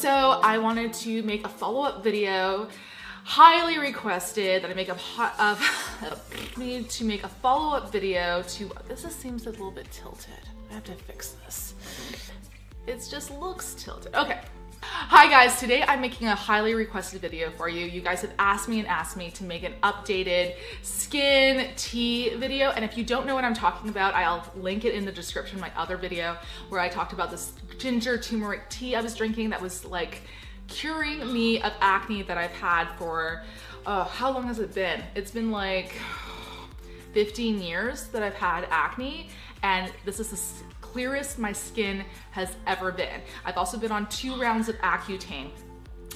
So I wanted to make a follow-up video, highly requested, that I make need to make a follow-up video to, this just seems a little bit tilted. I have to fix this. It just looks tilted. Okay. Hi guys, today I'm making a highly requested video for you. You guys have asked me to make an updated skin tea video, and if you don't know what I'm talking about, I'll link it in the description, my other video where I talked about this ginger turmeric tea I was drinking that was like curing me of acne that I've had for, how long has it been? It's been like 15 years that I've had acne, and this is the clearest my skin has ever been. I've also been on 2 rounds of Accutane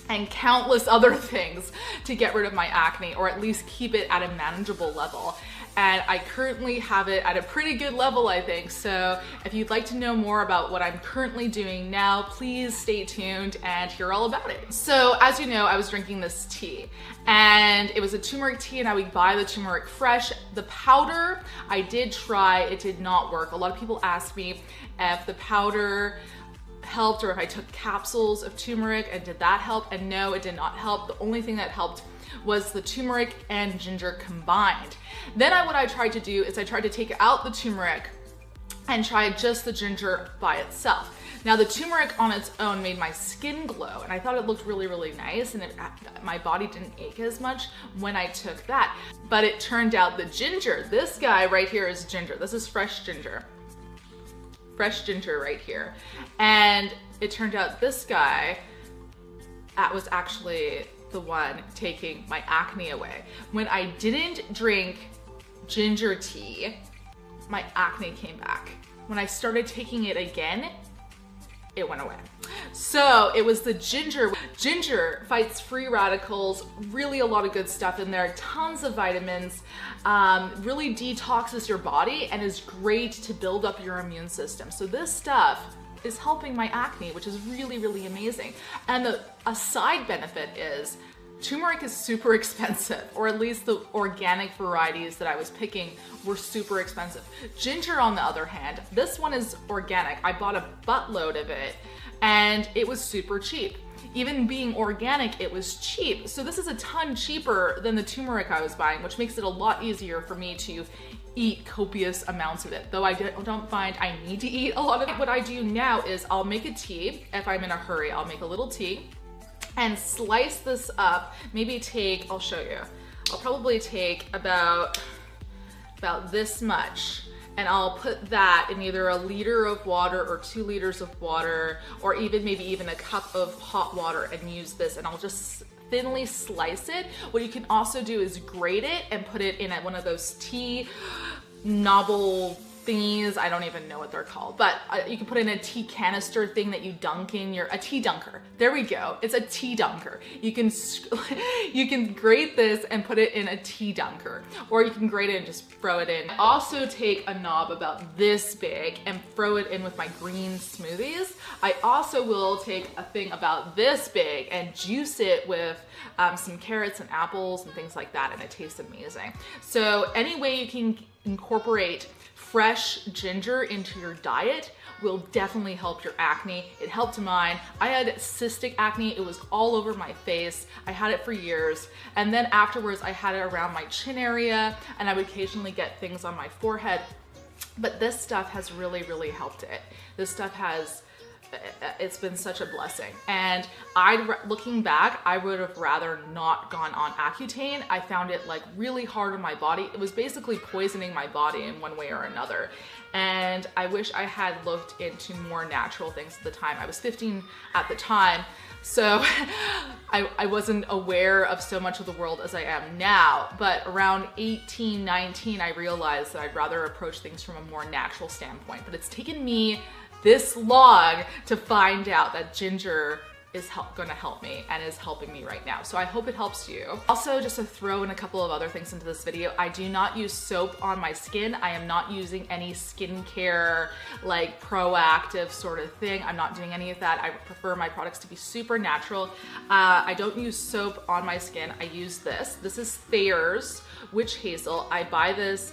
and countless other things to get rid of my acne, or at least keep it at a manageable level. And I currently have it at a pretty good level, I think. So if you'd like to know more about what I'm currently doing now, please stay tuned and hear all about it. So as you know, I was drinking this tea, and it was a turmeric tea, and I would buy the turmeric fresh. The powder, I did try, it did not work. A lot of people asked me if the powder helped or if I took capsules of turmeric, and did that help? And no, it did not help. The only thing that helped was the turmeric and ginger combined. Then what I tried to do is I tried to take out the turmeric and try just the ginger by itself. Now the turmeric on its own made my skin glow, and I thought it looked really, really nice, and my body didn't ache as much when I took that. But it turned out the ginger, this guy right here is ginger. This is fresh ginger. Fresh ginger right here. And it turned out this guy was actually the one taking my acne away. When I didn't drink ginger tea, my acne came back. When I started taking it again, it went away. So it was the ginger. Ginger fights free radicals, really a lot of good stuff in there, tons of vitamins, really detoxes your body and is great to build up your immune system. So this stuff is helping my acne, which is really, really amazing. And a side benefit is turmeric is super expensive, or at least the organic varieties that I was picking were super expensive. Ginger, on the other hand, this one is organic. I bought a buttload of it and it was super cheap. Even being organic, it was cheap. So this is a ton cheaper than the turmeric I was buying, which makes it a lot easier for me to eat copious amounts of it, though I don't find I need to eat a lot of it. What I do now is I'll make a tea. If I'm in a hurry, I'll make a little tea and slice this up. Maybe take, I'll show you. I'll probably take about this much, and I'll put that in either a liter of water or 2 liters of water, or maybe even a cup of hot water, and use this, and I'll just thinly slice it. What you can also do is grate it and put it in one of those tea novel thingies. I don't even know what they're called, but you can put in a tea canister thing that you dunk in a tea dunker. There we go. It's a tea dunker. You can grate this and put it in a tea dunker, or you can grate it and just throw it in. Also take a knob about this big and throw it in with my green smoothies. I also will take a thing about this big and juice it with some carrots and apples and things like that, and it tastes amazing. So any way you can incorporate fresh ginger into your diet will definitely help your acne. It helped mine. I had cystic acne. It was all over my face. I had it for years. And then afterwards, I had it around my chin area, and I would occasionally get things on my forehead. But this stuff has really, really helped it. This stuff it's been such a blessing. And looking back, I would have rather not gone on Accutane. I found it like really hard on my body. It was basically poisoning my body in one way or another. And I wish I had looked into more natural things at the time. I was 15 at the time, so I wasn't aware of so much of the world as I am now. But around 18, 19, I realized that I'd rather approach things from a more natural standpoint. But it's taken me this long to find out that ginger is gonna help me and is helping me right now. So I hope it helps you. Also, just to throw in a couple of other things into this video, I do not use soap on my skin. I am not using any skincare, like proactive sort of thing. I'm not doing any of that. I prefer my products to be super natural. I don't use soap on my skin. I use this. This is Thayer's Witch Hazel. I buy this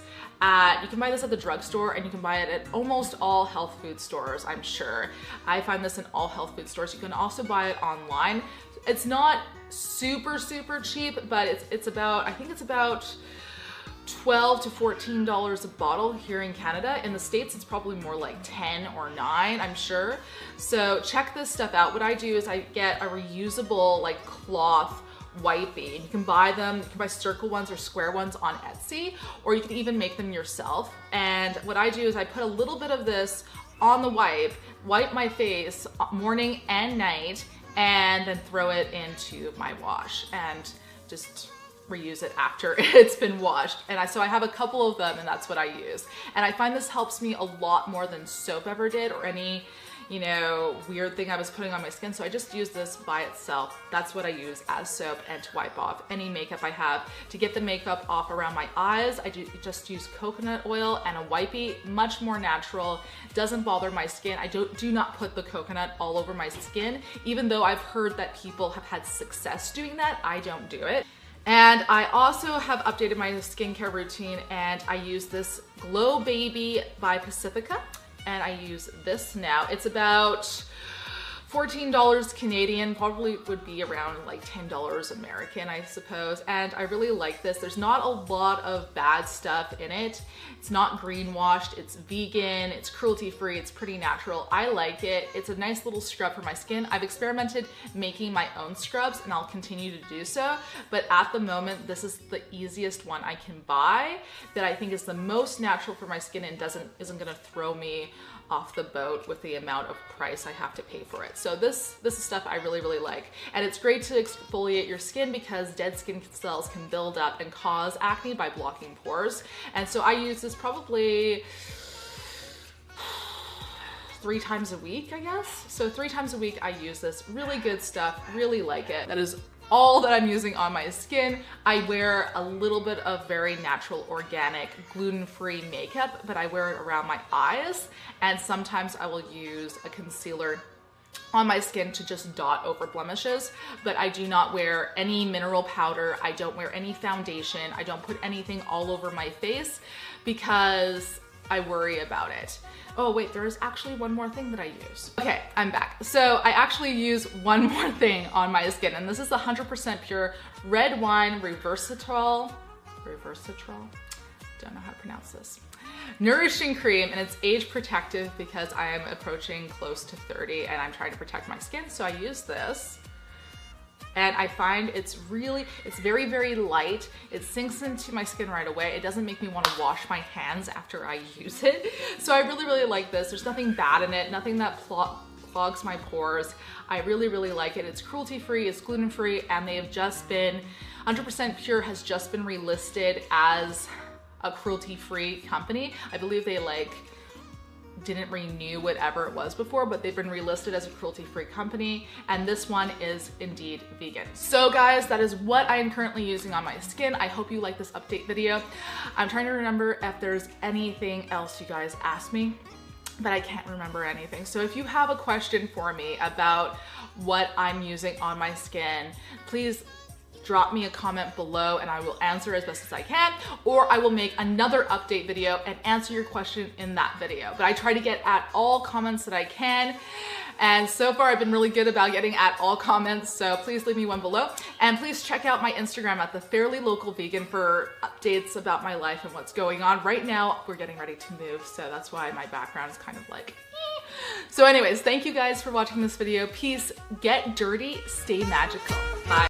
you can buy this at the drugstore, and you can buy it at almost all health food stores, I'm sure. I find this in all health food stores. You can also buy it online. It's not super cheap, but it's about, I think it's about $12 to $14 a bottle here in Canada. In the States, it's probably more like 10 or 9, I'm sure. So check this stuff out. What I do is I get a reusable like cloth wipey, and you can buy them, you can buy circle ones or square ones on Etsy, or you can even make them yourself. And what I do is I put a little bit of this on the wipe my face morning and night, and then throw it into my wash and just reuse it after it's been washed. And so I have a couple of them, and that's what I use. And I find this helps me a lot more than soap ever did, or any, you know, weird thing I was putting on my skin. So I just use this by itself. That's what I use as soap, and to wipe off any makeup I have. To get the makeup off around my eyes, I just use coconut oil and a wipey, much more natural, doesn't bother my skin. I do not put the coconut all over my skin, even though I've heard that people have had success doing that. I don't do it. And I also have updated my skincare routine, and I use this Glow Baby by Pacifica. And I use this now. It's about $14 Canadian, probably would be around like $10 American, I suppose. And I really like this. There's not a lot of bad stuff in it. It's not greenwashed, it's vegan, it's cruelty-free, it's pretty natural. I like it. It's a nice little scrub for my skin. I've experimented making my own scrubs, and I'll continue to do so. But at the moment, this is the easiest one I can buy that I think is the most natural for my skin and isn't gonna throw me off the boat with the amount of price I have to pay for it. So this is stuff I really like. And it's great to exfoliate your skin because dead skin cells can build up and cause acne by blocking pores. And so I use this probably 3 times a week, I guess. So 3 times a week I use this. Really good stuff, really like it. That is all that I'm using on my skin. I wear a little bit of very natural, organic, gluten-free makeup, but I wear it around my eyes, and sometimes I will use a concealer on my skin to just dot over blemishes, but I do not wear any mineral powder. I don't wear any foundation. I don't put anything all over my face because I worry about it. Oh wait, there's actually one more thing that I use. Okay, I'm back. So I actually use one more thing on my skin, and this is the 100% pure red wine reversatile, don't know how to pronounce this, nourishing cream, and it's age protective because I am approaching close to 30 and I'm trying to protect my skin. So I use this. And I find it's very light. It sinks into my skin right away. It doesn't make me want to wash my hands after I use it. So I really like this. There's nothing bad in it, nothing that clogs my pores. I really like it. It's cruelty-free, it's gluten-free, and they have just been, 100% Pure has just been relisted as a cruelty-free company. I believe they didn't renew whatever it was before, but they've been relisted as a cruelty-free company, and this one is indeed vegan. So guys, that is what I am currently using on my skin. I hope you like this update video. I'm trying to remember if there's anything else you guys asked me, but I can't remember anything. So if you have a question for me about what I'm using on my skin, please drop me a comment below and I will answer as best as I can, or I will make another update video and answer your question in that video. But I try to get at all comments that I can, and so far I've been really good about getting at all comments, so please leave me one below. And please check out my Instagram at The Fairly Local Vegan for updates about my life and what's going on. Right now, we're getting ready to move, so that's why my background is kind of like so anyways, thank you guys for watching this video. Peace, get dirty, stay magical. Bye.